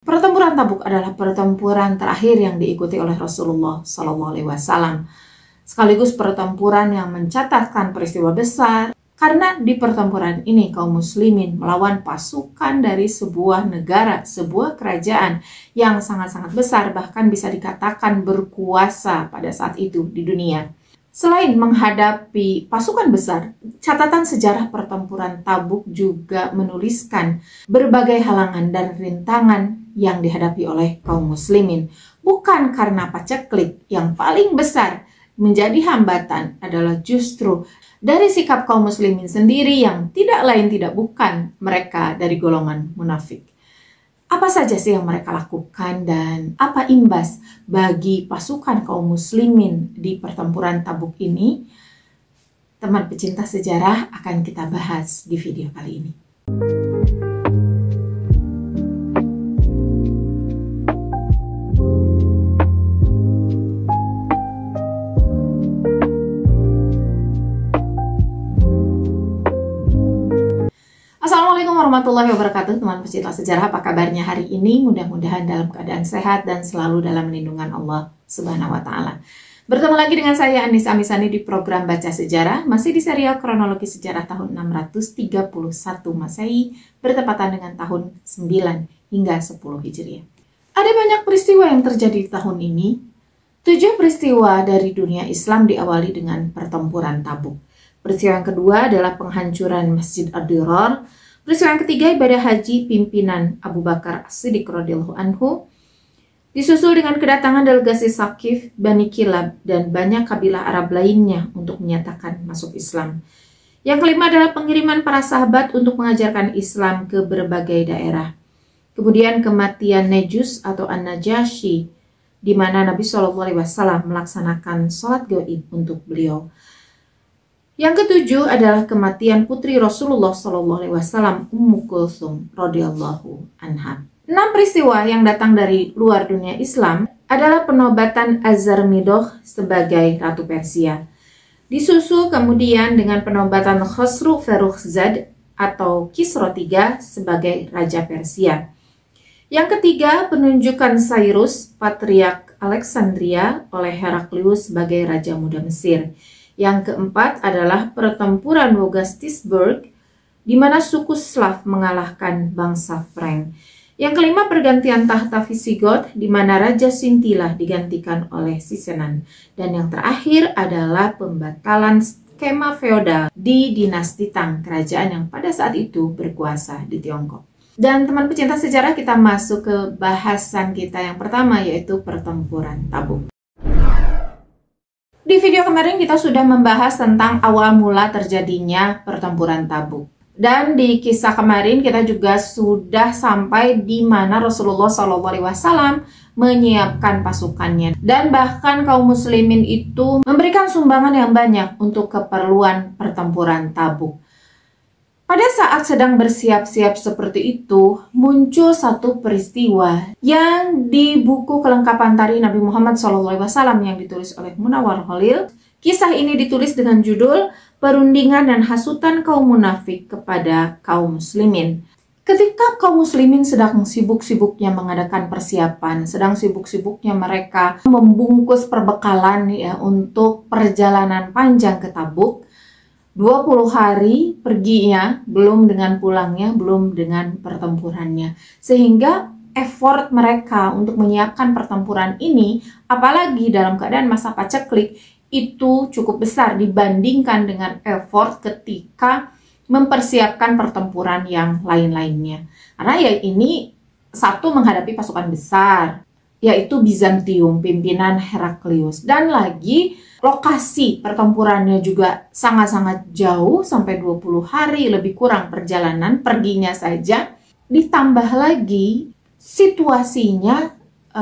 Pertempuran Tabuk adalah pertempuran terakhir yang diikuti oleh Rasulullah SAW, sekaligus pertempuran yang mencatatkan peristiwa besar, karena di pertempuran ini kaum muslimin melawan pasukan dari sebuah negara, sebuah kerajaan yang sangat-sangat besar, bahkan bisa dikatakan berkuasa pada saat itu di dunia. Selain menghadapi pasukan besar, catatan sejarah pertempuran Tabuk juga menuliskan berbagai halangan dan rintangan yang dihadapi oleh kaum muslimin. Bukan karena paceklik, yang paling besar menjadi hambatan adalah justru dari sikap kaum muslimin sendiri yang tidak lain tidak bukan mereka dari golongan munafik. Apa saja sih yang mereka lakukan dan apa imbas bagi pasukan kaum muslimin di pertempuran Tabuk ini? Teman pecinta sejarah, akan kita bahas di video kali ini. Assalamualaikum warahmatullahi wabarakatuh, teman pecinta sejarah. Apa kabarnya hari ini? Mudah-mudahan dalam keadaan sehat dan selalu dalam lindungan Allah Subhanahu wa Ta'ala. Bertemu lagi dengan saya Anissa Amisani di program Baca Sejarah, masih di serial kronologi sejarah tahun 631 Masehi bertepatan dengan tahun 9 hingga 10 Hijriah. Ada banyak peristiwa yang terjadi di tahun ini. 7 peristiwa dari dunia Islam diawali dengan pertempuran Tabuk. Peristiwa yang kedua adalah penghancuran Masjid Ad-Dirar. Peristiwa yang ketiga ibadah haji pimpinan Abu Bakar As-Siddiq radhiyallahu anhu. Disusul dengan kedatangan delegasi Saqif, Bani Kilab, dan banyak kabilah Arab lainnya untuk menyatakan masuk Islam. Yang kelima adalah pengiriman para sahabat untuk mengajarkan Islam ke berbagai daerah. Kemudian kematian Nejus atau An-Najasyi, di mana Nabi SAW melaksanakan sholat gaib untuk beliau. Yang ketujuh adalah kematian putri Rasulullah SAW, Ummu Kulthum radhiyallahu anha. 6 peristiwa yang datang dari luar dunia Islam adalah penobatan Az-Zarmidoh sebagai Ratu Persia. Disusul kemudian dengan penobatan Khosru Ferrukhzad atau Kisra III sebagai Raja Persia. Yang ketiga, penunjukan Cyrus, Patriark Alexandria oleh Heraklius sebagai Raja Muda Mesir. Yang keempat adalah pertempuran Wogastisburg, di mana suku Slav mengalahkan bangsa Frank. Yang kelima, pergantian tahta Visigoth, di mana Raja Sintila digantikan oleh Sisenan. Dan yang terakhir adalah pembatalan skema feodal di dinasti Tang, kerajaan yang pada saat itu berkuasa di Tiongkok. Dan teman pecinta sejarah, kita masuk ke bahasan kita yang pertama, yaitu pertempuran Tabuk. Di video kemarin kita sudah membahas tentang awal mula terjadinya pertempuran Tabuk. Dan di kisah kemarin kita juga sudah sampai di mana Rasulullah SAW menyiapkan pasukannya. Dan bahkan kaum muslimin itu memberikan sumbangan yang banyak untuk keperluan pertempuran Tabuk. Pada saat sedang bersiap-siap seperti itu, muncul satu peristiwa yang di buku kelengkapan tarikh Nabi Muhammad SAW yang ditulis oleh Munawwar Khalil. Kisah ini ditulis dengan judul Perundingan dan Hasutan Kaum Munafik kepada Kaum Muslimin. Ketika kaum muslimin sedang sibuk-sibuknya mengadakan persiapan, sedang sibuk-sibuknya mereka membungkus perbekalan ya untuk perjalanan panjang ke Tabuk, 20 hari perginya, belum dengan pulangnya, belum dengan pertempurannya. Sehingga effort mereka untuk menyiapkan pertempuran ini, apalagi dalam keadaan masa paceklik, itu cukup besar dibandingkan dengan effort ketika mempersiapkan pertempuran yang lain-lainnya. Karena ya ini satu menghadapi pasukan besar, yaitu Bizantium, pimpinan Heraklius. Dan lagi lokasi pertempurannya juga sangat-sangat jauh, sampai 20 hari lebih kurang perjalanan perginya saja. Ditambah lagi situasinya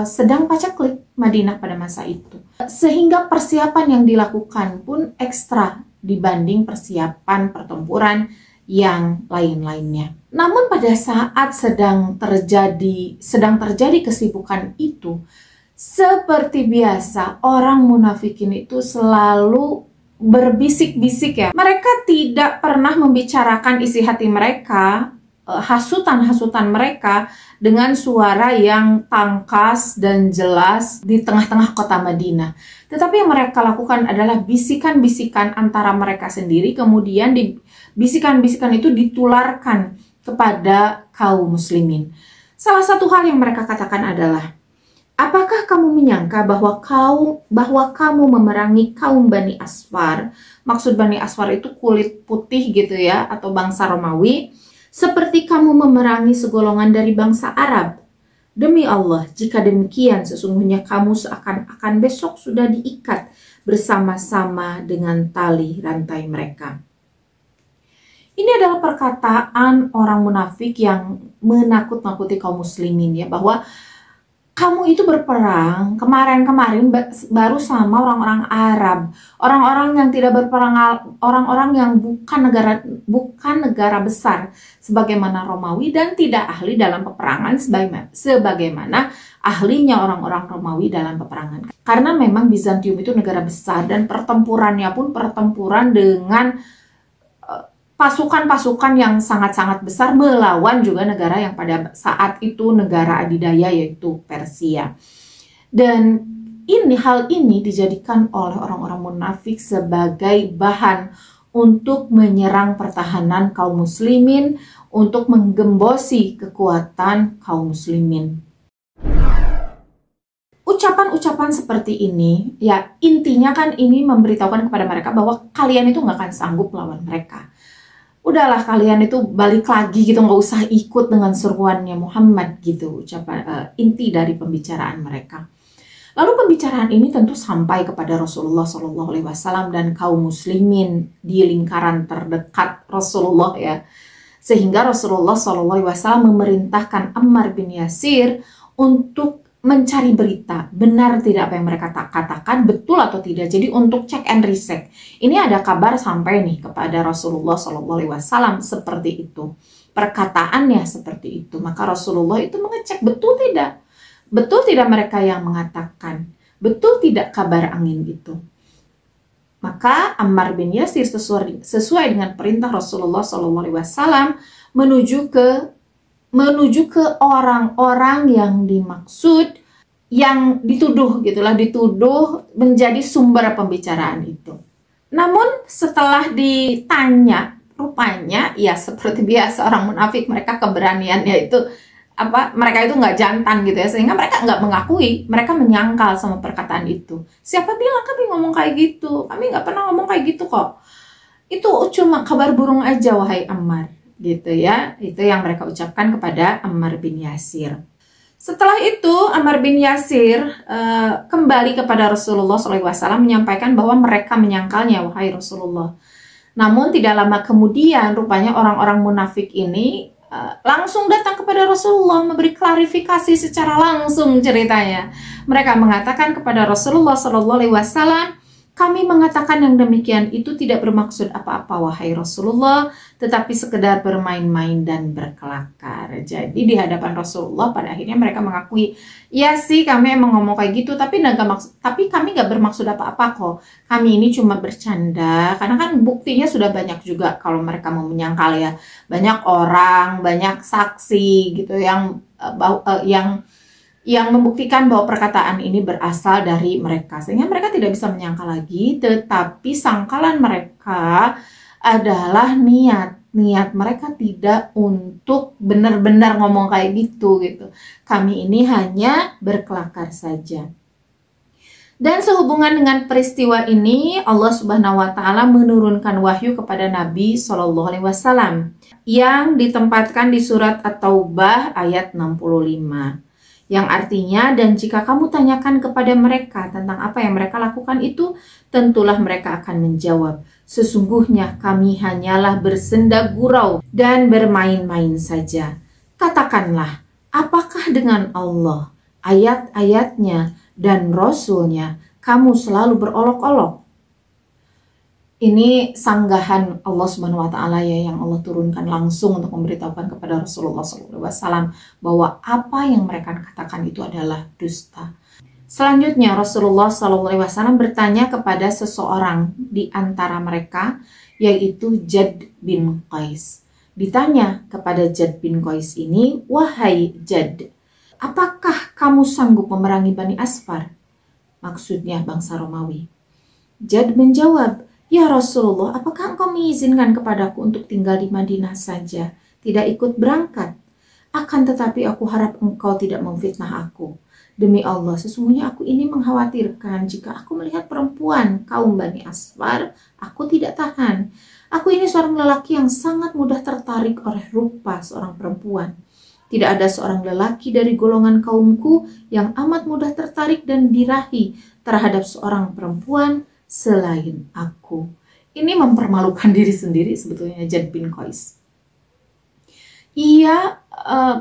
sedang paceklik Madinah pada masa itu. Sehingga persiapan yang dilakukan pun ekstra dibanding persiapan pertempuran yang lain-lainnya. Namun pada saat sedang terjadi kesibukan itu, seperti biasa orang munafikin itu selalu berbisik-bisik ya. Mereka tidak pernah membicarakan isi hati mereka hasutan-hasutan mereka dengan suara yang tangkas dan jelas di tengah-tengah kota Madinah. Tetapi yang mereka lakukan adalah bisikan-bisikan antara mereka sendiri, kemudian bisikan-bisikan itu ditularkan kepada kaum muslimin. Salah satu hal yang mereka katakan adalah, apakah kamu menyangka bahwa kamu memerangi kaum Bani Asfar? Maksud Bani Asfar itu kulit putih gitu ya, atau bangsa Romawi, seperti kamu memerangi segolongan dari bangsa Arab. Demi Allah, jika demikian sesungguhnya kamu seakan-akan besok sudah diikat bersama-sama dengan tali rantai mereka. Ini adalah perkataan orang munafik yang menakut-nakuti kaum muslimin ya, bahwa kamu itu berperang kemarin-kemarin baru sama orang-orang Arab, orang-orang yang tidak berperang, orang-orang yang bukan negara besar sebagaimana Romawi dan tidak ahli dalam peperangan sebagaimana ahlinya orang-orang Romawi dalam peperangan. Karena memang Bizantium itu negara besar dan pertempurannya pun pertempuran dengan pasukan-pasukan yang sangat-sangat besar melawan juga negara yang pada saat itu negara adidaya, yaitu Persia. Dan hal ini dijadikan oleh orang-orang munafik sebagai bahan untuk menyerang pertahanan kaum muslimin, untuk menggembosi kekuatan kaum muslimin. Ucapan-ucapan seperti ini, ya intinya kan ini memberitahukan kepada mereka bahwa kalian itu nggak akan sanggup melawan mereka. Udahlah kalian itu balik lagi gitu, nggak usah ikut dengan seruannya Muhammad gitu, ucapan inti dari pembicaraan mereka. Lalu pembicaraan ini tentu sampai kepada Rasulullah SAW dan kaum muslimin di lingkaran terdekat Rasulullah ya, sehingga Rasulullah SAW memerintahkan Ammar bin Yasir untuk mencari berita, benar tidak apa yang mereka katakan, betul atau tidak. Jadi untuk cek and recheck. Ini ada kabar sampai nih kepada Rasulullah SAW seperti itu. Perkataannya seperti itu. Maka Rasulullah itu mengecek betul tidak. Betul tidak mereka yang mengatakan. Betul tidak kabar angin itu. Maka Ammar bin Yasir sesuai dengan perintah Rasulullah SAW menuju ke orang-orang yang dimaksud, yang dituduh menjadi sumber pembicaraan itu. Namun setelah ditanya, rupanya ya seperti biasa orang munafik, mereka keberaniannya itu mereka itu nggak jantan gitu ya, sehingga mereka nggak mengakui, mereka menyangkal sama perkataan itu. Siapa bilang kami ngomong kayak gitu? Kami nggak pernah ngomong kayak gitu kok. Itu cuma kabar burung aja wahai Ammar. Gitu ya, itu yang mereka ucapkan kepada Ammar bin Yasir. Setelah itu Ammar bin Yasir kembali kepada Rasulullah SAW menyampaikan bahwa mereka menyangkalnya wahai Rasulullah. Namun tidak lama kemudian rupanya orang-orang munafik ini langsung datang kepada Rasulullah memberi klarifikasi secara langsung ceritanya. Mereka mengatakan kepada Rasulullah SAW, kami mengatakan yang demikian itu tidak bermaksud apa-apa wahai Rasulullah, tetapi sekedar bermain-main dan berkelakar. Jadi di hadapan Rasulullah pada akhirnya mereka mengakui, ya sih kami emang ngomong kayak gitu, tapi kami nggak bermaksud apa-apa kok. Kami ini cuma bercanda, karena kan buktinya sudah banyak juga kalau mereka mau menyangkal ya. Banyak orang, banyak saksi gitu yang membuktikan bahwa perkataan ini berasal dari mereka, sehingga mereka tidak bisa menyangkal lagi. Tetapi sangkalan mereka adalah niat mereka tidak untuk benar-benar ngomong kayak gitu. Kami ini hanya berkelakar saja. Dan sehubungan dengan peristiwa ini, Allah Subhanahu wa Ta'ala menurunkan wahyu kepada Nabi SAW yang ditempatkan di surat At-Taubah ayat 65. Yang artinya, dan jika kamu tanyakan kepada mereka tentang apa yang mereka lakukan itu, tentulah mereka akan menjawab, sesungguhnya kami hanyalah bersenda gurau dan bermain-main saja. Katakanlah, apakah dengan Allah, ayat-ayatnya, dan Rasulnya kamu selalu berolok-olok? Ini sanggahan Allah Subhanahu wa Ta'ala ya, yang Allah turunkan langsung untuk memberitahukan kepada Rasulullah SAW bahwa apa yang mereka katakan itu adalah dusta. Selanjutnya Rasulullah SAW bertanya kepada seseorang di antara mereka, yaitu Jad bin Qais. Ditanya kepada Jad bin Qais ini, "Wahai Jad, apakah kamu sanggup memerangi Bani Asfar?" Maksudnya bangsa Romawi. Jad menjawab, "Ya Rasulullah, apakah engkau mengizinkan kepadaku untuk tinggal di Madinah saja, tidak ikut berangkat? Akan tetapi aku harap engkau tidak memfitnah aku. Demi Allah, sesungguhnya aku ini mengkhawatirkan jika aku melihat perempuan kaum Bani Asfar, aku tidak tahan. Aku ini seorang lelaki yang sangat mudah tertarik oleh rupa seorang perempuan. Tidak ada seorang lelaki dari golongan kaumku yang amat mudah tertarik dan birahi terhadap seorang perempuan selain aku." Ini mempermalukan diri sendiri sebetulnya Jad bin Qais. Ia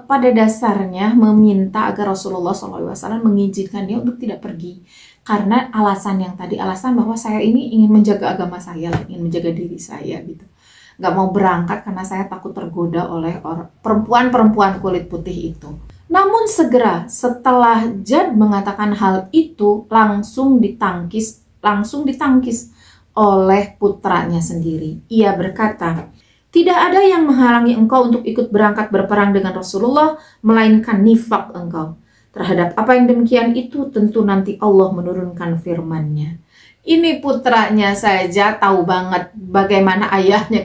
pada dasarnya meminta agar Rasulullah SAW mengizinkan dia untuk tidak pergi. Karena alasan yang tadi, alasan bahwa saya ini ingin menjaga agama saya, ingin menjaga diri saya gitu. Gak mau berangkat karena saya takut tergoda oleh perempuan-perempuan kulit putih itu. Namun segera setelah Jad mengatakan hal itu, langsung ditangkis oleh putranya sendiri. Ia berkata, "Tidak ada yang menghalangi engkau untuk ikut berangkat berperang dengan Rasulullah, melainkan nifak engkau. Terhadap apa yang demikian itu tentu nanti Allah menurunkan firman-Nya." Ini putranya saja tahu banget bagaimana ayahnya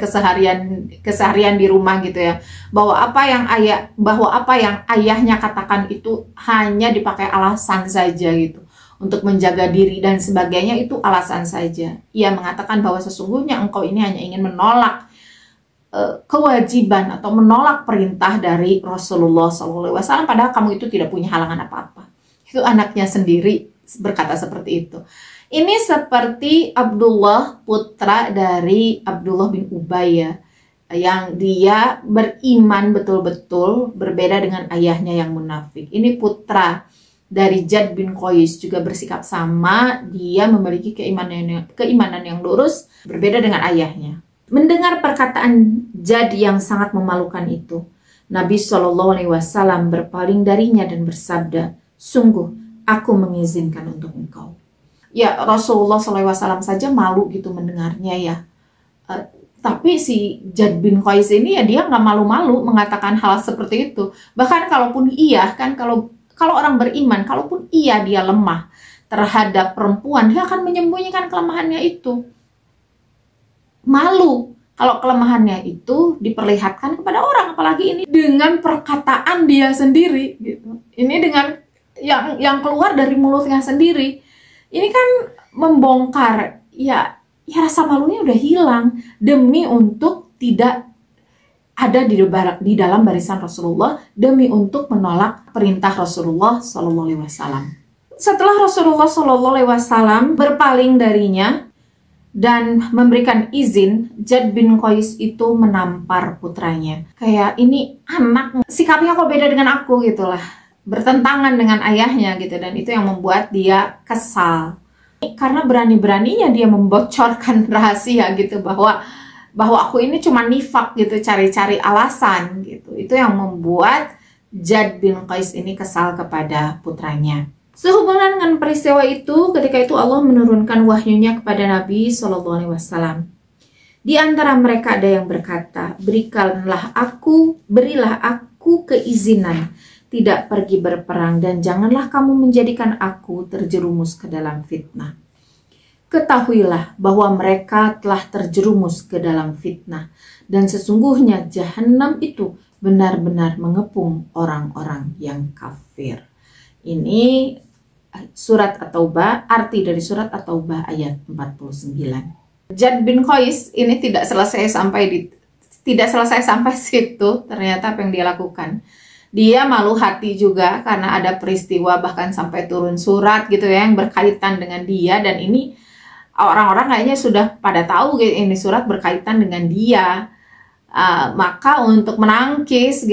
keseharian di rumah gitu ya. Bahwa apa yang ayahnya katakan itu hanya dipakai alasan saja gitu. Untuk menjaga diri dan sebagainya itu alasan saja. Ia mengatakan bahwa sesungguhnya engkau ini hanya ingin menolak kewajiban atau menolak perintah dari Rasulullah SAW, padahal kamu itu tidak punya halangan apa-apa. Itu anaknya sendiri berkata seperti itu. Ini seperti Abdullah, putra dari Abdullah bin Ubay ya, yang dia beriman betul-betul, berbeda dengan ayahnya yang munafik. Ini putra dari Jad bin Qais juga bersikap sama, dia memiliki keimanan yang lurus, berbeda dengan ayahnya. Mendengar perkataan Jad yang sangat memalukan itu, Nabi SAW berpaling darinya dan bersabda, "Sungguh, aku mengizinkan untuk engkau." Ya, Rasulullah SAW saja malu gitu mendengarnya ya. Tapi si Jad bin Qais ini ya dia nggak malu-malu mengatakan hal seperti itu. Bahkan kalaupun iya kan, kalau orang beriman, kalaupun dia lemah terhadap perempuan, dia akan menyembunyikan kelemahannya itu. Malu kalau kelemahannya itu diperlihatkan kepada orang, apalagi ini dengan perkataan dia sendiri gitu. Ini dengan yang keluar dari mulutnya sendiri. Ini kan membongkar ya rasa malunya udah hilang demi untuk tidak ada di dalam barisan Rasulullah, demi untuk menolak perintah Rasulullah SAW. Setelah Rasulullah SAW berpaling darinya dan memberikan izin, Jad bin Qais itu menampar putranya. Kayak ini anak sikapnya kok beda dengan aku gitulah, bertentangan dengan ayahnya gitu, dan itu yang membuat dia kesal. Karena berani-beraninya dia membocorkan rahasia gitu bahwa aku ini cuma nifak gitu, cari-cari alasan gitu. Itu yang membuat Jad bin Qais ini kesal kepada putranya. Sehubungan dengan peristiwa itu, ketika itu Allah menurunkan wahyunya kepada Nabi SAW. Di antara mereka ada yang berkata, berilah aku keizinan tidak pergi berperang, dan janganlah kamu menjadikan aku terjerumus ke dalam fitnah. Ketahuilah bahwa mereka telah terjerumus ke dalam fitnah, dan sesungguhnya jahanam itu benar-benar mengepung orang-orang yang kafir. Ini surat At-Taubah, arti dari surat At-Taubah ayat 49. Jad bin Qais ini tidak selesai sampai situ. Ternyata apa yang dia lakukan, dia malu hati juga karena ada peristiwa bahkan sampai turun surat gitu ya yang berkaitan dengan dia, dan ini orang-orang kayaknya sudah pada tahu gitu, ini surat berkaitan dengan dia. Maka untuk menangkis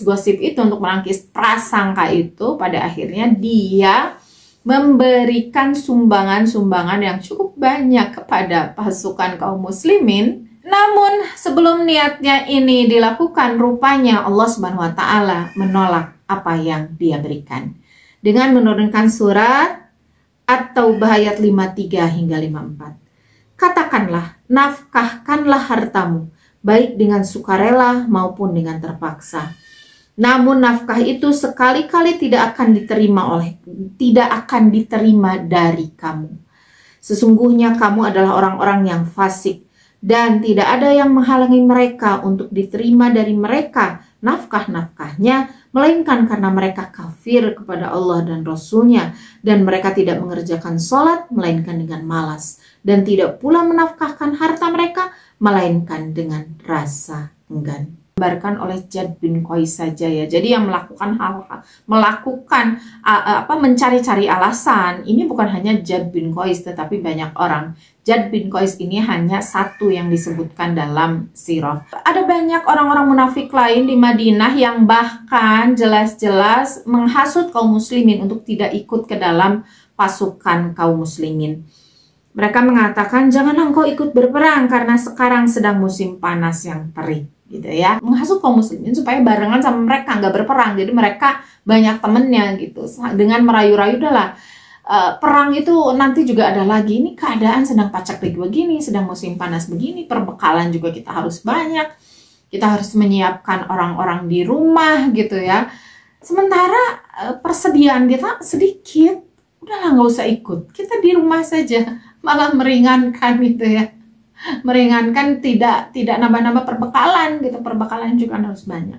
gosip itu, untuk menangkis prasangka itu, pada akhirnya dia memberikan sumbangan-sumbangan yang cukup banyak kepada pasukan kaum muslimin. Namun sebelum niatnya ini dilakukan, rupanya Allah Subhanahu wa taala menolak apa yang dia berikan dengan menurunkan surat At-Taubah ayat 53 hingga 54. Katakanlah, nafkahkanlah hartamu, baik dengan sukarela maupun dengan terpaksa. Namun nafkah itu sekali-kali tidak akan diterima dari kamu. Sesungguhnya kamu adalah orang-orang yang fasik, dan tidak ada yang menghalangi mereka untuk diterima dari mereka nafkah-nafkahnya, melainkan karena mereka kafir kepada Allah dan Rasul-Nya, dan mereka tidak mengerjakan sholat melainkan dengan malas, dan tidak pula menafkahkan harta mereka melainkan dengan rasa enggan. Digambarkan oleh Jad bin Qais saja ya. Jadi yang mencari-cari alasan ini bukan hanya Jad bin Qais, tetapi banyak orang. Jad bin Qais ini hanya satu yang disebutkan dalam sirah. Ada banyak orang-orang munafik lain di Madinah yang bahkan jelas-jelas menghasut kaum muslimin untuk tidak ikut ke dalam pasukan kaum muslimin. Mereka mengatakan, janganlah engkau ikut berperang karena sekarang sedang musim panas yang terik, gitu ya. Menghasut kaum muslimin supaya barengan sama mereka, nggak berperang. Jadi mereka banyak temennya gitu. Dengan merayu-rayu, udahlah, perang itu nanti juga ada lagi. Ini keadaan sedang paceklik begini, sedang musim panas begini, perbekalan juga kita harus banyak. Kita harus menyiapkan orang-orang di rumah gitu ya. Sementara persediaan kita sedikit. Udahlah, nggak usah ikut. Kita di rumah saja. Malah meringankan gitu ya. Meringankan, tidak nambah-nambah perbekalan gitu. Perbekalan juga harus banyak.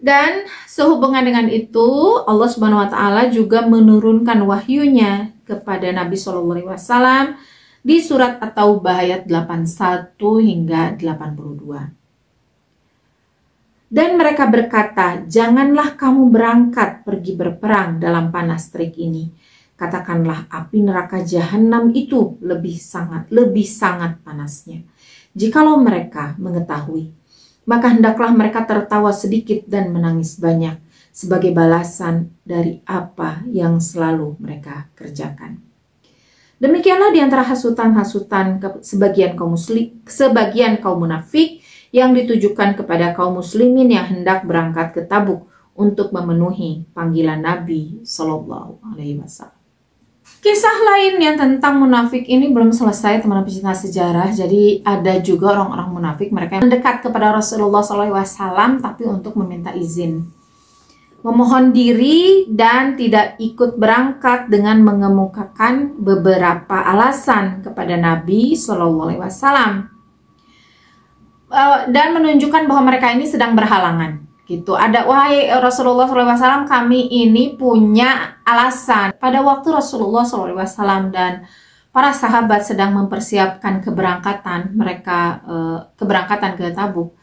Dan sehubungan dengan itu, Allah Subhanahu wa taala juga menurunkan wahyunya kepada Nabi Shallallahu alaihi wasallam di surat At-Taubah ayat 81 hingga 82. Dan mereka berkata, janganlah kamu berangkat pergi berperang dalam panas terik ini. Katakanlah api neraka jahanam itu lebih sangat panasnya. Jikalau mereka mengetahui, maka hendaklah mereka tertawa sedikit dan menangis banyak sebagai balasan dari apa yang selalu mereka kerjakan. Demikianlah di antara hasutan-hasutan sebagian kaum munafik yang ditujukan kepada kaum muslimin yang hendak berangkat ke Tabuk untuk memenuhi panggilan Nabi Shallallahu alaihi wasallam. Kisah lain yang tentang munafik ini belum selesai, teman-teman pecinta sejarah. Jadi ada juga orang-orang munafik, mereka yang mendekat kepada Rasulullah SAW tapi untuk meminta izin, memohon diri dan tidak ikut berangkat dengan mengemukakan beberapa alasan kepada Nabi SAW dan menunjukkan bahwa mereka ini sedang berhalangan. Gitu. Ada, wahai Rasulullah SAW, kami ini punya alasan. Pada waktu Rasulullah SAW dan para sahabat sedang mempersiapkan keberangkatan mereka, keberangkatan ke Tabuk.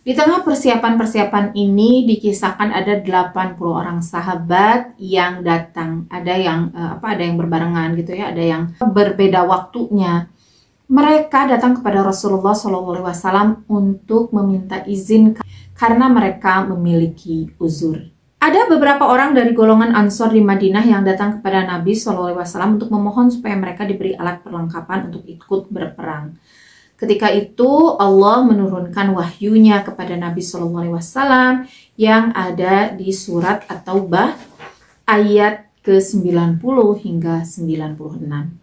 Di tengah persiapan ini dikisahkan ada 80 orang sahabat yang datang. Ada yang berbarengan gitu ya, ada yang berbeda waktunya. Mereka datang kepada Rasulullah SAW untuk meminta izin karena mereka memiliki uzur. Ada beberapa orang dari golongan Ansor di Madinah yang datang kepada Nabi SAW untuk memohon supaya mereka diberi alat perlengkapan untuk ikut berperang. Ketika itu Allah menurunkan wahyunya kepada Nabi SAW yang ada di surat At-Taubah ayat ke-90 hingga 96.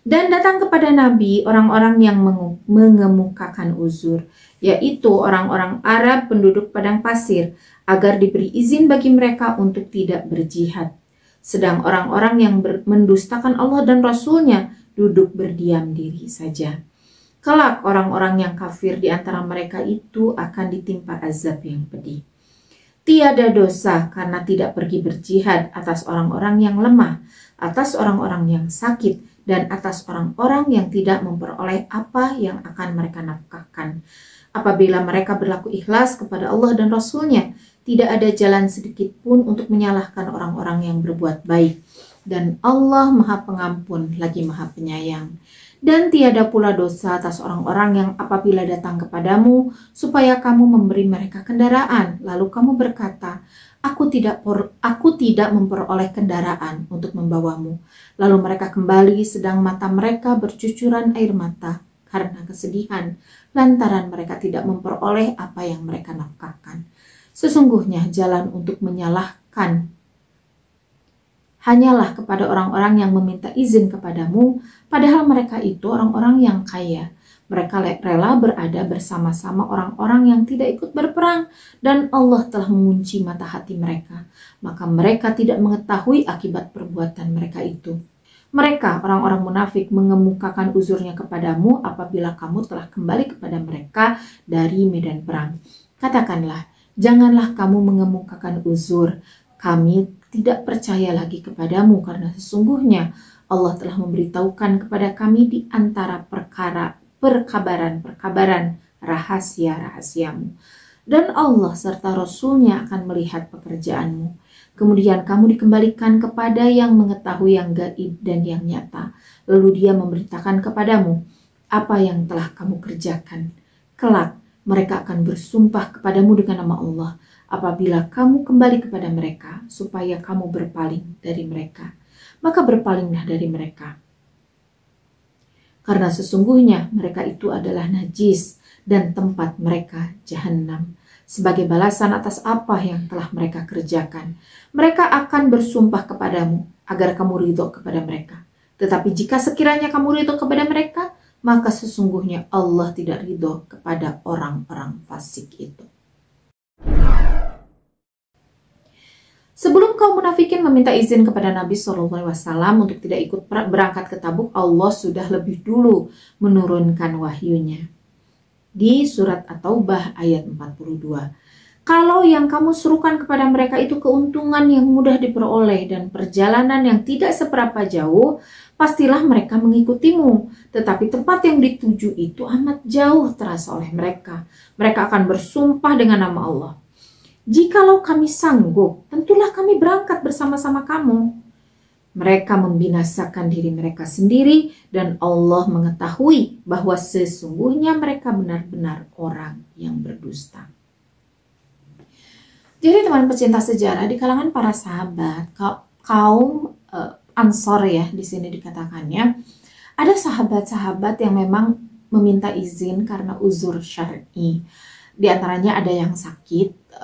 Dan datang kepada Nabi orang-orang yang mengemukakan uzur, yaitu orang-orang Arab penduduk padang pasir, agar diberi izin bagi mereka untuk tidak berjihad. Sedang orang-orang yang mendustakan Allah dan Rasul-Nya duduk berdiam diri saja. Kelak orang-orang yang kafir di antara mereka itu akan ditimpa azab yang pedih. Tiada dosa karena tidak pergi berjihad atas orang-orang yang lemah, atas orang-orang yang sakit, dan atas orang-orang yang tidak memperoleh apa yang akan mereka nafkahkan. Apabila mereka berlaku ikhlas kepada Allah dan Rasul-Nya, tidak ada jalan sedikit pun untuk menyalahkan orang-orang yang berbuat baik. Dan Allah Maha Pengampun lagi Maha Penyayang. Dan tiada pula dosa atas orang-orang yang apabila datang kepadamu, supaya kamu memberi mereka kendaraan, lalu kamu berkata, Aku tidak memperoleh kendaraan untuk membawamu. Lalu mereka kembali sedang mata mereka bercucuran air mata karena kesedihan, lantaran mereka tidak memperoleh apa yang mereka nafkahkan. Sesungguhnya jalan untuk menyalahkan hanyalah kepada orang-orang yang meminta izin kepadamu, padahal mereka itu orang-orang yang kaya. Mereka rela berada bersama-sama orang-orang yang tidak ikut berperang, dan Allah telah mengunci mata hati mereka. Maka mereka tidak mengetahui akibat perbuatan mereka itu. Mereka, orang-orang munafik, mengemukakan uzurnya kepadamu apabila kamu telah kembali kepada mereka dari medan perang. Katakanlah, janganlah kamu mengemukakan uzur. Kami tidak percaya lagi kepadamu karena sesungguhnya Allah telah memberitahukan kepada kami di antara perkabaran rahasia-rahasiamu. Dan Allah serta Rasul-Nya akan melihat pekerjaanmu. Kemudian kamu dikembalikan kepada yang mengetahui yang gaib dan yang nyata. Lalu Dia memberitakan kepadamu apa yang telah kamu kerjakan. Kelak mereka akan bersumpah kepadamu dengan nama Allah apabila kamu kembali kepada mereka supaya kamu berpaling dari mereka. Maka berpalinglah dari mereka. Karena sesungguhnya mereka itu adalah najis dan tempat mereka jahanam. Sebagai balasan atas apa yang telah mereka kerjakan, mereka akan bersumpah kepadamu agar kamu ridho kepada mereka. Tetapi jika sekiranya kamu ridho kepada mereka, maka sesungguhnya Allah tidak ridho kepada orang-orang fasik itu. Sebelum kaum munafikin meminta izin kepada Nabi SAW untuk tidak ikut berangkat ke Tabuk, Allah sudah lebih dulu menurunkan wahyunya. Di surat At-Taubah ayat 42. Kalau yang kamu serukan kepada mereka itu keuntungan yang mudah diperoleh dan perjalanan yang tidak seberapa jauh, pastilah mereka mengikutimu. Tetapi tempat yang dituju itu amat jauh terasa oleh mereka. Mereka akan bersumpah dengan nama Allah. Jikalau kami sanggup, tentulah kami berangkat bersama-sama kamu. Mereka membinasakan diri mereka sendiri dan Allah mengetahui bahwa sesungguhnya mereka benar-benar orang yang berdusta. Jadi teman pecinta sejarah, di kalangan para sahabat, kaum Ansor ya di sini dikatakannya, ada sahabat-sahabat yang memang meminta izin karena uzur syar'i. Di antaranya ada yang sakit.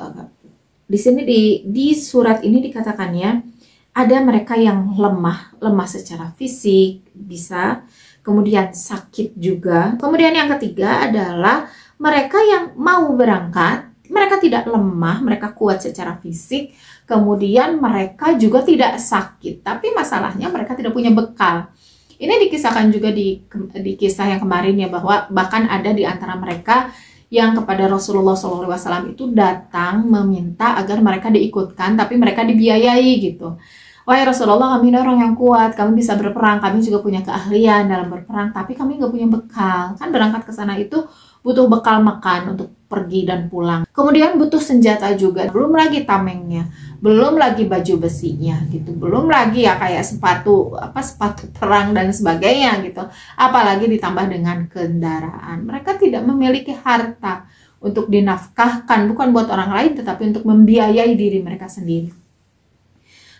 Di sini di surat ini dikatakannya ada mereka yang lemah secara fisik, bisa, kemudian sakit juga. Kemudian yang ketiga adalah mereka yang mau berangkat, mereka tidak lemah, mereka kuat secara fisik, kemudian mereka juga tidak sakit, tapi masalahnya mereka tidak punya bekal. Ini dikisahkan juga di kisah yang kemarin ya, bahwa bahkan ada di antara mereka yang kepada Rasulullah SAW itu datang meminta agar mereka diikutkan, tapi mereka dibiayai gitu. Wahai Rasulullah, kami ini orang yang kuat, kami bisa berperang, kami juga punya keahlian dalam berperang, tapi kami nggak punya bekal. Kan berangkat ke sana itu butuh bekal makan untuk pergi dan pulang. Kemudian butuh senjata juga, belum lagi tamengnya, belum lagi baju besinya gitu, belum lagi ya kayak sepatu perang dan sebagainya gitu. Apalagi ditambah dengan kendaraan. Mereka tidak memiliki harta untuk dinafkahkan, bukan buat orang lain tetapi untuk membiayai diri mereka sendiri.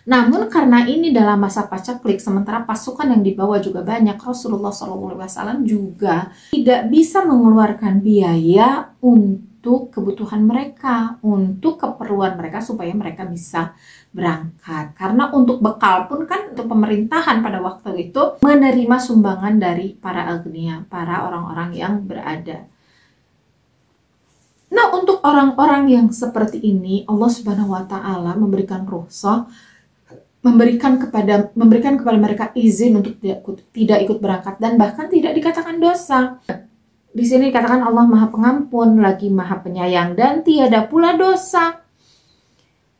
Namun karena ini dalam masa pacaklik, sementara pasukan yang dibawa juga banyak, Rasulullah SAW juga tidak bisa mengeluarkan biaya untuk kebutuhan mereka, untuk keperluan mereka supaya mereka bisa berangkat. Karena untuk bekal pun kan untuk pemerintahan pada waktu itu menerima sumbangan dari para agniya, para orang-orang yang berada. Nah, untuk orang-orang yang seperti ini, Allah Subhanahu wa Ta'ala memberikan rukhsah, memberikan kepada mereka izin untuk tidak ikut berangkat dan bahkan tidak dikatakan dosa. Di sini dikatakan Allah Maha Pengampun, lagi Maha Penyayang dan tiada pula dosa.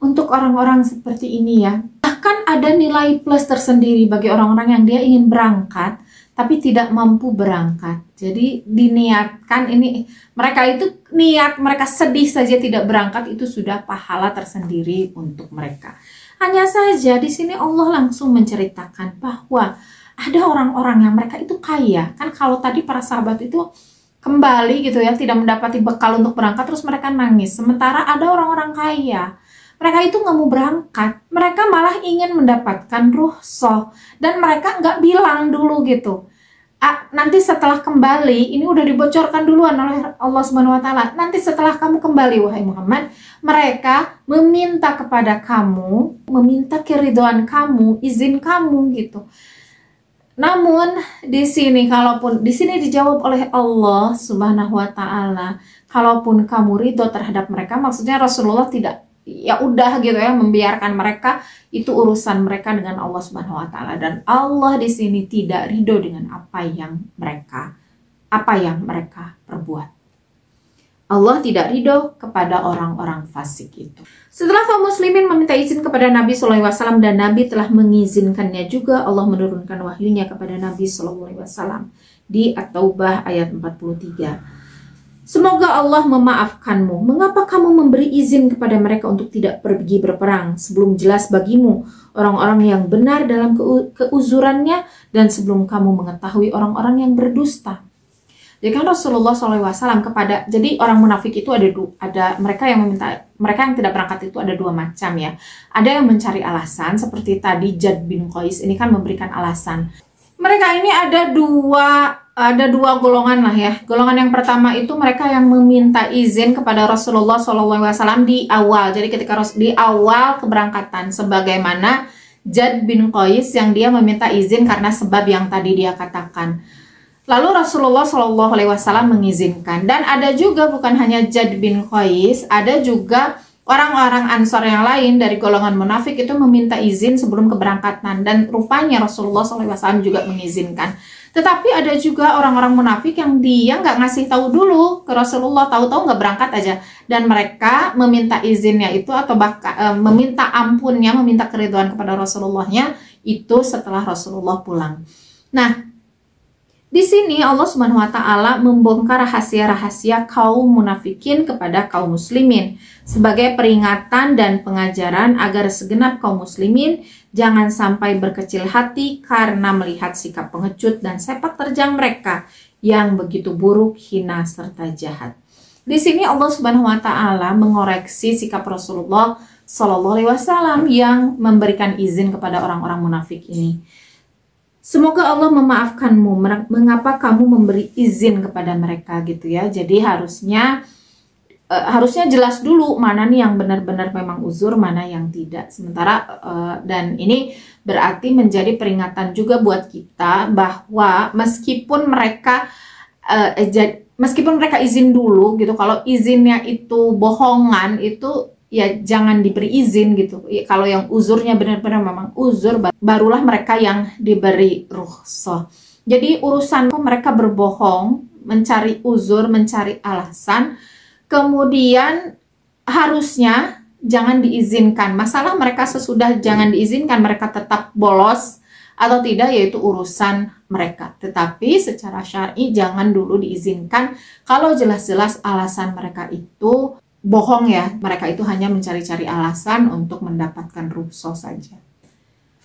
Untuk orang-orang seperti ini ya, bahkan ada nilai plus tersendiri bagi orang-orang yang dia ingin berangkat tapi tidak mampu berangkat. Jadi diniatkan ini, mereka itu niat mereka sedih saja tidak berangkat itu sudah pahala tersendiri untuk mereka. Hanya saja di sini Allah langsung menceritakan bahwa ada orang-orang yang mereka itu kaya. Kan kalau tadi para sahabat itu kembali gitu ya, tidak mendapati bekal untuk berangkat terus mereka nangis. Sementara ada orang-orang kaya, mereka itu nggak mau berangkat. Mereka malah ingin mendapatkan rukhsah dan mereka nggak bilang dulu gitu. Nanti setelah kembali, ini udah dibocorkan duluan oleh Allah Subhanahu wa Ta'ala. Nanti setelah kamu kembali, wahai Muhammad, mereka meminta kepada kamu, meminta keridhaan kamu, izin kamu gitu. Namun di sini, kalaupun di sini dijawab oleh Allah Subhanahu wa taala, kalaupun kamu ridho terhadap mereka, maksudnya Rasulullah tidak, ya udah gitu ya, membiarkan mereka, itu urusan mereka dengan Allah Subhanahu wa taala, dan Allah di sini tidak ridho dengan apa yang mereka perbuat. Allah tidak ridho kepada orang-orang fasik itu. Setelah kaum muslimin meminta izin kepada Nabi SAW dan Nabi telah mengizinkannya juga, Allah menurunkan wahyunya kepada Nabi SAW di At-Taubah ayat 43. Semoga Allah memaafkanmu. Mengapa kamu memberi izin kepada mereka untuk tidak pergi berperang sebelum jelas bagimu orang-orang yang benar dalam keuzurannya dan sebelum kamu mengetahui orang-orang yang berdusta? Jadi kan Rasulullah SAW kepada, jadi orang munafik itu ada mereka yang tidak berangkat itu ada dua macam ya. Ada yang mencari alasan seperti tadi Jad bin Qais ini kan memberikan alasan. Mereka ini ada dua golongan lah ya. Golongan yang pertama itu mereka yang meminta izin kepada Rasulullah SAW di awal. Jadi ketika di awal keberangkatan, sebagaimana Jad bin Qais yang dia meminta izin karena sebab yang tadi dia katakan. Lalu Rasulullah SAW mengizinkan. Dan ada juga bukan hanya Jad bin Qais, ada juga orang-orang Ansor yang lain dari golongan munafik itu meminta izin sebelum keberangkatan. Dan rupanya Rasulullah SAW juga mengizinkan. Tetapi ada juga orang-orang munafik yang dia nggak ngasih tahu dulu ke Rasulullah, tahu-tahu nggak berangkat aja. Dan mereka meminta izinnya itu atau bahkan meminta ampunnya, meminta keridhaan kepada Rasulullahnya itu setelah Rasulullah pulang. Nah, di sini Allah Subhanahu wa taala membongkar rahasia-rahasia kaum munafikin kepada kaum muslimin sebagai peringatan dan pengajaran agar segenap kaum muslimin jangan sampai berkecil hati karena melihat sikap pengecut dan sepak terjang mereka yang begitu buruk, hina serta jahat. Di sini Allah Subhanahu wa taala mengoreksi sikap Rasulullah Shallallahu alaihi wasallam yang memberikan izin kepada orang-orang munafik ini. Semoga Allah memaafkanmu. Mengapa kamu memberi izin kepada mereka gitu ya? Jadi harusnya jelas dulu mana nih yang benar-benar memang uzur, mana yang tidak. Sementara dan ini berarti menjadi peringatan juga buat kita bahwa meskipun mereka izin dulu gitu, kalau izinnya itu bohongan itu ya jangan diberi izin gitu. Kalau yang uzurnya benar-benar memang uzur, barulah mereka yang diberi rukhsah. Jadi urusan mereka berbohong, mencari uzur, mencari alasan, kemudian harusnya jangan diizinkan. Masalah mereka sesudah jangan diizinkan, mereka tetap bolos atau tidak, yaitu urusan mereka. Tetapi secara syar'i jangan dulu diizinkan kalau jelas-jelas alasan mereka itu bohong ya, mereka itu hanya mencari-cari alasan untuk mendapatkan rukhsah saja.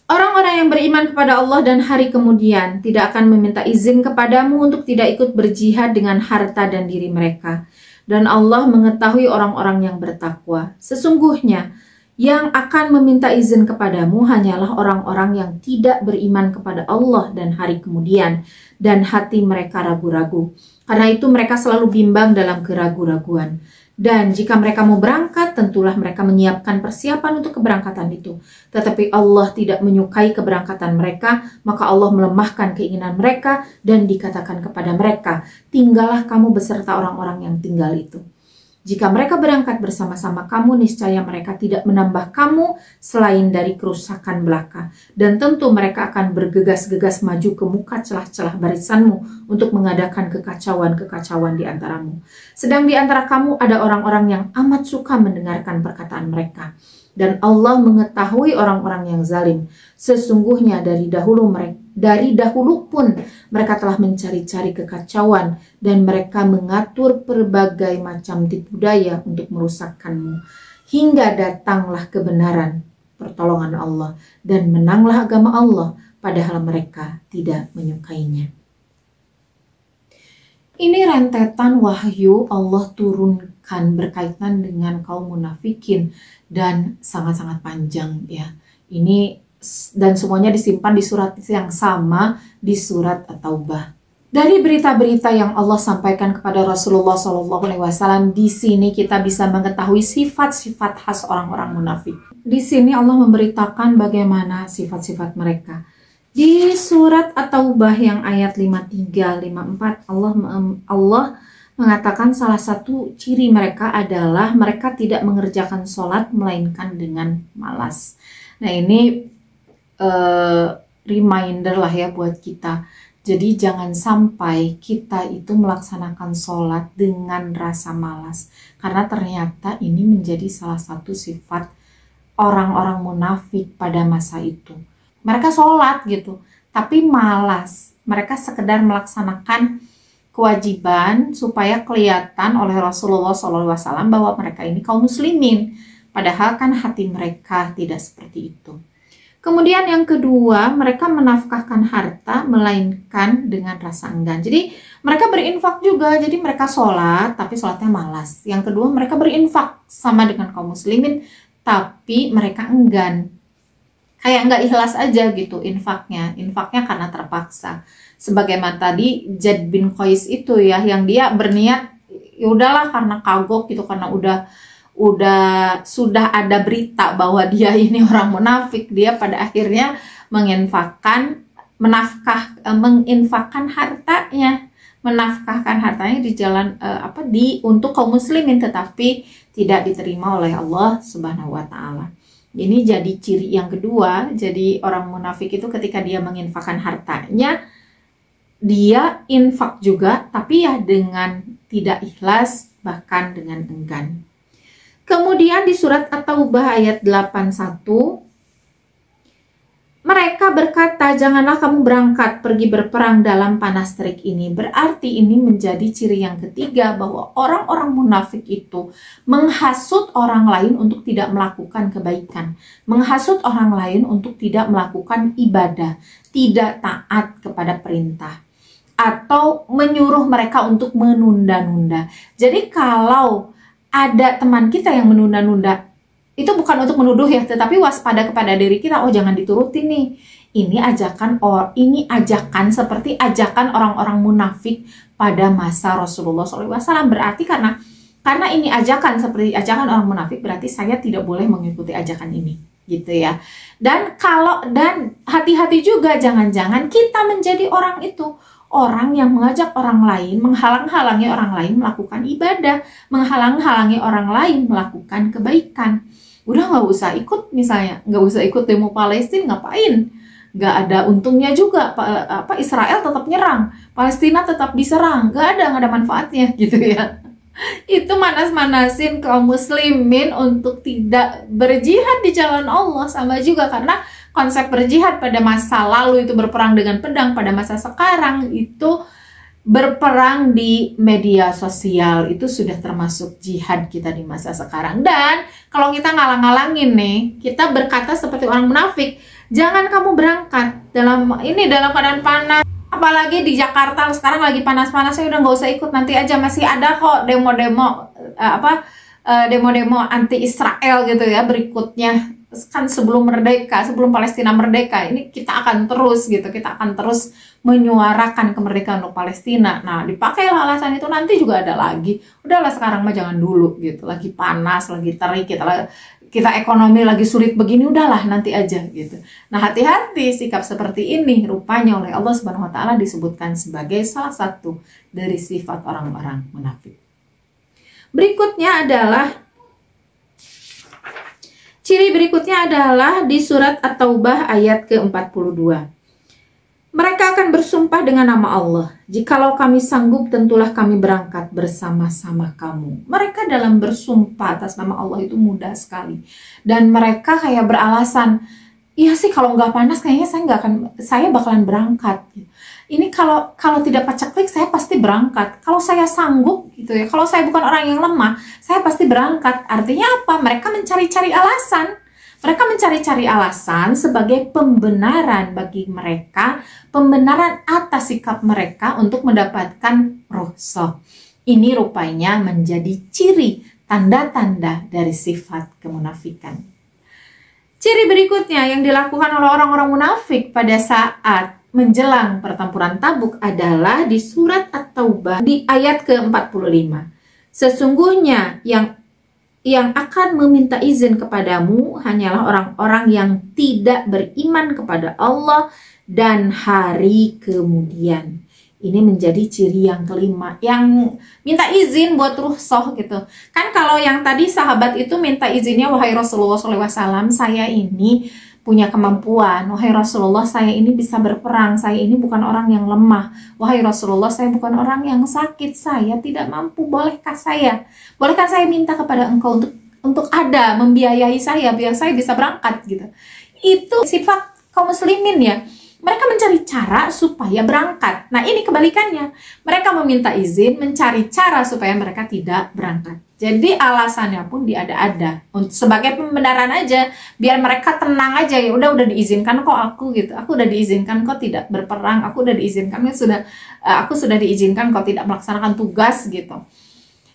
Orang-orang yang beriman kepada Allah dan hari kemudian tidak akan meminta izin kepadamu untuk tidak ikut berjihad dengan harta dan diri mereka. Dan Allah mengetahui orang-orang yang bertakwa. Sesungguhnya yang akan meminta izin kepadamu hanyalah orang-orang yang tidak beriman kepada Allah dan hari kemudian, dan hati mereka ragu-ragu. Karena itu mereka selalu bimbang dalam keraguan-raguan. Dan jika mereka mau berangkat, tentulah mereka menyiapkan persiapan untuk keberangkatan itu. Tetapi Allah tidak menyukai keberangkatan mereka, maka Allah melemahkan keinginan mereka dan dikatakan kepada mereka, tinggallah kamu beserta orang-orang yang tinggal itu. Jika mereka berangkat bersama-sama kamu, niscaya mereka tidak menambah kamu selain dari kerusakan belaka. Dan tentu mereka akan bergegas-gegas maju ke muka celah-celah barisanmu untuk mengadakan kekacauan-kekacauan di antaramu. Sedang di antara kamu ada orang-orang yang amat suka mendengarkan perkataan mereka. Dan Allah mengetahui orang-orang yang zalim. Sesungguhnya dari dahulu pun mereka telah mencari-cari kekacauan dan mereka mengatur berbagai macam tipu daya untuk merusakkanmu. Hingga datanglah kebenaran, pertolongan Allah, dan menanglah agama Allah, padahal mereka tidak menyukainya. Ini rentetan wahyu Allah turunkan berkaitan dengan kaum munafikin dan sangat-sangat panjang ya. Ini dan semuanya disimpan di surat yang sama, di surat At-Taubah. Dari berita-berita yang Allah sampaikan kepada Rasulullah SAW, di sini kita bisa mengetahui sifat-sifat khas orang-orang munafik. Di sini Allah memberitakan bagaimana sifat-sifat mereka. Di surat At-Taubah yang ayat 53, 54, Allah mengatakan salah satu ciri mereka adalah mereka tidak mengerjakan sholat melainkan dengan malas. Nah ini reminder lah ya buat kita. Jadi jangan sampai kita itu melaksanakan sholat dengan rasa malas. Karena ternyata ini menjadi salah satu sifat orang-orang munafik pada masa itu. Mereka sholat gitu, tapi malas. Mereka sekedar melaksanakan kewajiban supaya kelihatan oleh Rasulullah SAW bahwa mereka ini kaum muslimin. Padahal kan hati mereka tidak seperti itu. Kemudian yang kedua, mereka menafkahkan harta melainkan dengan rasa enggan. Jadi mereka berinfak juga, jadi mereka sholat tapi sholatnya malas. Yang kedua, mereka berinfak sama dengan kaum muslimin tapi mereka enggan. Kayak nggak ikhlas aja gitu infaknya karena terpaksa. Sebagaimana tadi Jad bin Qais itu ya, yang dia berniat ya udahlah karena kagok gitu, karena sudah ada berita bahwa dia ini orang munafik, dia pada akhirnya menginfakkan hartanya di jalan untuk kaum muslimin, tetapi tidak diterima oleh Allah Subhanahu wa taala. Ini jadi ciri yang kedua. Jadi orang munafik itu ketika dia menginfakkan hartanya, dia infak juga tapi ya dengan tidak ikhlas, bahkan dengan enggan. Kemudian di surat At-Taubah ayat 81, mereka berkata, janganlah kamu berangkat pergi berperang dalam panas terik ini. Berarti ini menjadi ciri yang ketiga bahwa orang-orang munafik itu menghasut orang lain untuk tidak melakukan kebaikan. Menghasut orang lain untuk tidak melakukan ibadah, tidak taat kepada perintah, atau menyuruh mereka untuk menunda-nunda. Jadi kalau ada teman kita yang menunda-nunda, itu bukan untuk menuduh ya, tetapi waspada kepada diri kita. Oh, jangan diturutin nih. Ini ajakan seperti ajakan orang-orang munafik pada masa Rasulullah SAW. Berarti karena ini ajakan seperti ajakan orang munafik, berarti saya tidak boleh mengikuti ajakan ini, gitu ya. Dan hati-hati juga, jangan-jangan kita menjadi orang itu. Orang yang mengajak orang lain, menghalang-halangi orang lain melakukan ibadah, menghalang-halangi orang lain melakukan kebaikan. Udah nggak usah ikut, misalnya nggak usah ikut demo Palestina, ngapain? Nggak ada untungnya juga. Israel tetap nyerang, Palestina tetap diserang, nggak ada manfaatnya gitu ya. Itu manas-manasin kaum muslimin untuk tidak berjihad di jalan Allah. Sama juga karena konsep berjihad pada masa lalu itu berperang dengan pedang, pada masa sekarang itu berperang di media sosial. Itu sudah termasuk jihad kita di masa sekarang. Dan kalau kita ngalang-ngalangin nih, kita berkata seperti orang munafik, jangan kamu berangkat dalam keadaan panas. Apalagi di Jakarta sekarang lagi panas-panasnya, udah nggak usah ikut, nanti aja masih ada kok demo-demo anti Israel gitu ya berikutnya. Kan sebelum Palestina merdeka, ini kita akan terus menyuarakan kemerdekaan untuk Palestina. Nah, dipakailah alasan itu, nanti juga ada lagi. Udahlah sekarang mah jangan dulu gitu. Lagi panas, lagi terik, kita ekonomi lagi sulit begini, udahlah nanti aja gitu. Nah, hati-hati sikap seperti ini rupanya oleh Allah Subhanahu wa taala disebutkan sebagai salah satu dari sifat orang-orang munafik. Ciri berikutnya adalah di surat At-Taubah ayat ke-42. Mereka akan bersumpah dengan nama Allah. Jikalau kami sanggup, tentulah kami berangkat bersama-sama kamu. Mereka dalam bersumpah atas nama Allah itu mudah sekali. Dan mereka kayak beralasan, iya sih kalau nggak panas kayaknya saya bakalan berangkat. Ini kalau tidak paceklik saya pasti berangkat. Kalau saya sanggup gitu ya, kalau saya bukan orang yang lemah, saya pasti berangkat. Artinya apa? Mereka mencari-cari alasan. Mereka mencari-cari alasan sebagai pembenaran bagi mereka, pembenaran atas sikap mereka untuk mendapatkan rukhsah. Ini rupanya menjadi ciri tanda-tanda dari sifat kemunafikan. Ciri berikutnya yang dilakukan oleh orang-orang munafik pada saat menjelang pertempuran Tabuk adalah di surat At-Taubah di ayat ke-45. Sesungguhnya yang akan meminta izin kepadamu hanyalah orang-orang yang tidak beriman kepada Allah dan hari kemudian. Ini menjadi ciri yang kelima, yang minta izin buat rukhsah gitu. Kan kalau yang tadi sahabat itu minta izinnya, wahai Rasulullah SAW, saya ini punya kemampuan. Wahai Rasulullah, saya ini bisa berperang. Saya ini bukan orang yang lemah. Wahai Rasulullah, saya bukan orang yang sakit. Saya tidak mampu. Bolehkah saya minta kepada engkau untuk ada membiayai saya biar saya bisa berangkat gitu. Itu sifat kaum muslimin ya. Mereka mencari cara supaya berangkat. Nah, ini kebalikannya. Mereka meminta izin, mencari cara supaya mereka tidak berangkat. Jadi alasannya pun diada-ada. Sebagai pembenaran aja, biar mereka tenang aja. Ya udah diizinkan kok aku gitu. Aku udah diizinkan kok tidak berperang. Aku udah diizinkan aku sudah diizinkan kok tidak melaksanakan tugas gitu.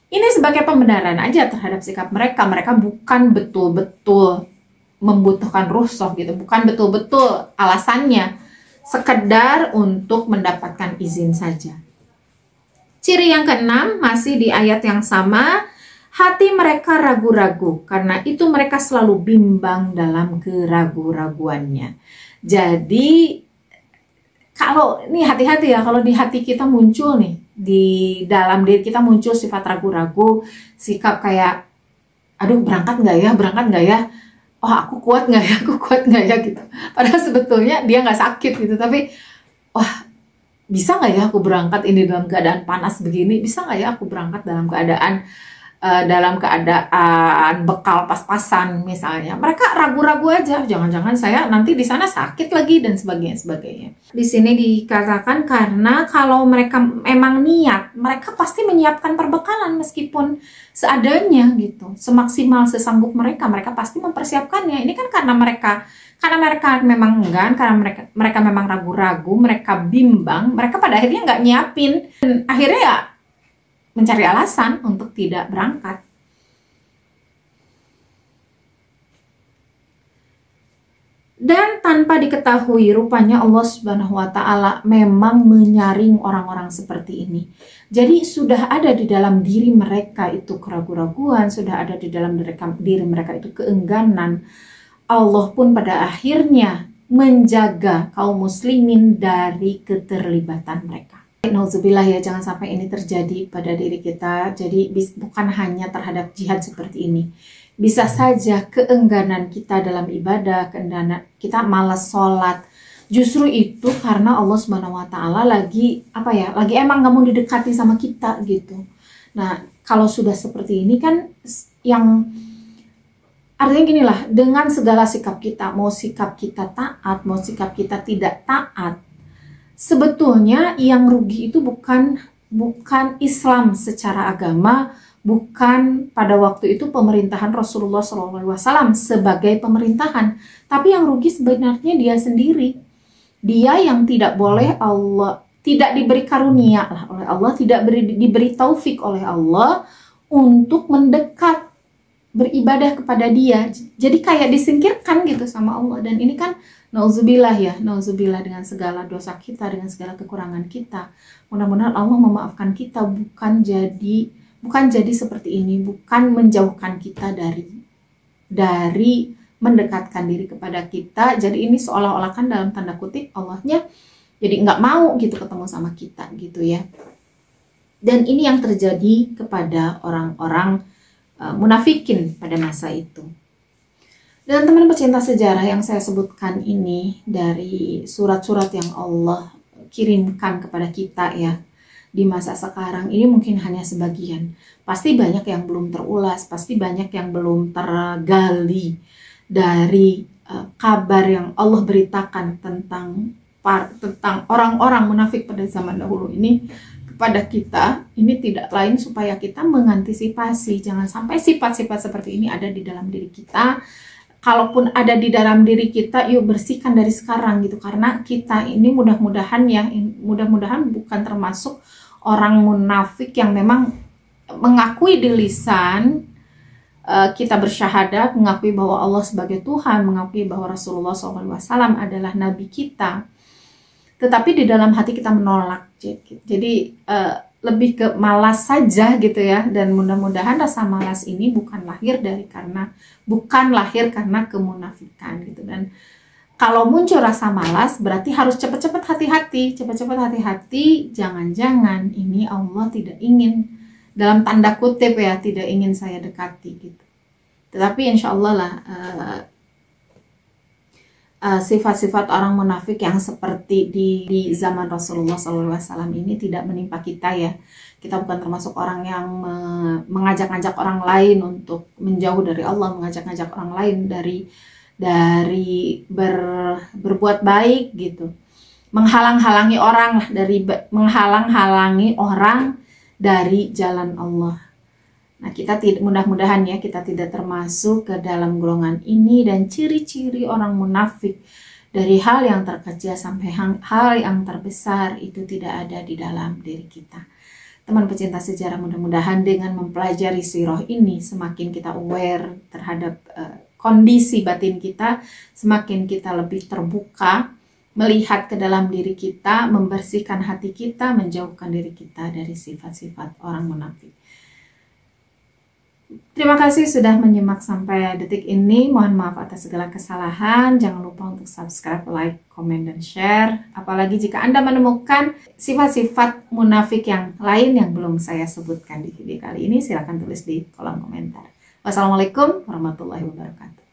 Ini sebagai pembenaran aja terhadap sikap mereka. Mereka bukan betul-betul membutuhkan rukhsah gitu. Bukan betul-betul alasannya. Sekedar untuk mendapatkan izin saja. Ciri yang keenam masih di ayat yang sama, hati mereka ragu-ragu, karena itu mereka selalu bimbang dalam keragu-raguannya. Jadi kalau ini hati-hati ya, kalau di hati kita muncul nih, di dalam diri kita muncul sifat ragu-ragu, sikap kayak aduh berangkat nggak ya, oh aku kuat nggak ya gitu. Padahal sebetulnya dia nggak sakit gitu, tapi bisa nggak ya aku berangkat ini dalam keadaan panas begini, bisa nggak ya aku berangkat dalam keadaan bekal pas-pasan misalnya. Mereka ragu-ragu aja, jangan-jangan saya nanti di sana sakit lagi dan sebagainya. Di sini dikatakan karena kalau mereka memang niat, mereka pasti menyiapkan perbekalan meskipun seadanya gitu, semaksimal sesanggup mereka pasti mempersiapkannya. Ini kan karena mereka memang enggan, karena mereka memang ragu-ragu, mereka bimbang, mereka pada akhirnya nggak nyiapin, dan akhirnya ya mencari alasan untuk tidak berangkat. Dan tanpa diketahui, rupanya Allah Subhanahu wa Ta'ala memang menyaring orang-orang seperti ini. Jadi sudah ada di dalam diri mereka itu keraguan-raguan, sudah ada di dalam diri mereka itu keengganan. Allah pun pada akhirnya menjaga kaum muslimin dari keterlibatan mereka. Nauzubillah ya, jangan sampai ini terjadi pada diri kita. Jadi bukan hanya terhadap jihad seperti ini. Bisa saja keengganan kita dalam ibadah, keengganan kita malas sholat. Justru itu karena Allah Subhanahu wa Ta'ala lagi emang nggak mau didekati sama kita gitu. Nah, kalau sudah seperti ini kan yang artinya gini lah, dengan segala sikap kita, mau sikap kita taat, mau sikap kita tidak taat, sebetulnya yang rugi itu bukan Islam secara agama, bukan pada waktu itu pemerintahan Rasulullah SAW sebagai pemerintahan, tapi yang rugi sebenarnya dia sendiri. Dia yang tidak boleh Allah, tidak diberi karunia lah oleh Allah, tidak diberi taufik oleh Allah untuk mendekat beribadah kepada dia. Jadi kayak disingkirkan gitu sama Allah. Dan ini kan nauzubillah ya, nauzubillah dengan segala dosa kita, dengan segala kekurangan kita. Mudah-mudahan Allah memaafkan kita, bukan jadi seperti ini, bukan menjauhkan kita dari mendekatkan diri kepada kita. Jadi ini seolah-olah kan dalam tanda kutip Allahnya jadi nggak mau gitu ketemu sama kita gitu ya. Dan ini yang terjadi kepada orang-orang munafikin pada masa itu. Dan teman pecinta sejarah yang saya sebutkan ini dari surat-surat yang Allah kirimkan kepada kita ya di masa sekarang ini mungkin hanya sebagian. Pasti banyak yang belum terulas, pasti banyak yang belum tergali dari kabar yang Allah beritakan tentang orang-orang munafik pada zaman dahulu ini kepada kita. Ini tidak lain supaya kita mengantisipasi jangan sampai sifat-sifat seperti ini ada di dalam diri kita. Kalaupun ada di dalam diri kita, yuk bersihkan dari sekarang gitu, karena kita ini mudah-mudahan bukan termasuk orang munafik yang memang mengakui di lisan kita bersyahadat, mengakui bahwa Allah sebagai Tuhan, mengakui bahwa Rasulullah SAW adalah Nabi kita, tetapi di dalam hati kita menolak. Jadi lebih ke malas saja gitu ya. Dan mudah-mudahan rasa malas ini bukan lahir karena kemunafikan gitu. Dan Kalau muncul rasa malas, berarti harus cepat-cepat hati-hati, jangan-jangan ini Allah tidak ingin, dalam tanda kutip ya, tidak ingin saya dekati gitu. Tetapi insya Allah lah, sifat-sifat orang munafik yang seperti di zaman Rasulullah SAW ini tidak menimpa kita ya. Kita bukan termasuk orang yang mengajak-ngajak orang lain untuk menjauh dari Allah, mengajak-ngajak orang lain dari berbuat baik gitu, menghalang-halangi orang dari jalan Allah. Nah, kita mudah-mudahan ya kita tidak termasuk ke dalam golongan ini. Dan ciri-ciri orang munafik, dari hal yang terkecil sampai hal yang terbesar, itu tidak ada di dalam diri kita. Teman pecinta sejarah, mudah-mudahan dengan mempelajari sirah ini, semakin kita aware terhadap kondisi batin kita, semakin kita lebih terbuka melihat ke dalam diri kita, membersihkan hati kita, menjauhkan diri kita dari sifat-sifat orang munafik. Terima kasih sudah menyimak sampai detik ini. Mohon maaf atas segala kesalahan. Jangan lupa untuk subscribe, like, komen, dan share. Apalagi jika Anda menemukan sifat-sifat munafik yang lain yang belum saya sebutkan di video kali ini, silakan tulis di kolom komentar. Wassalamualaikum warahmatullahi wabarakatuh.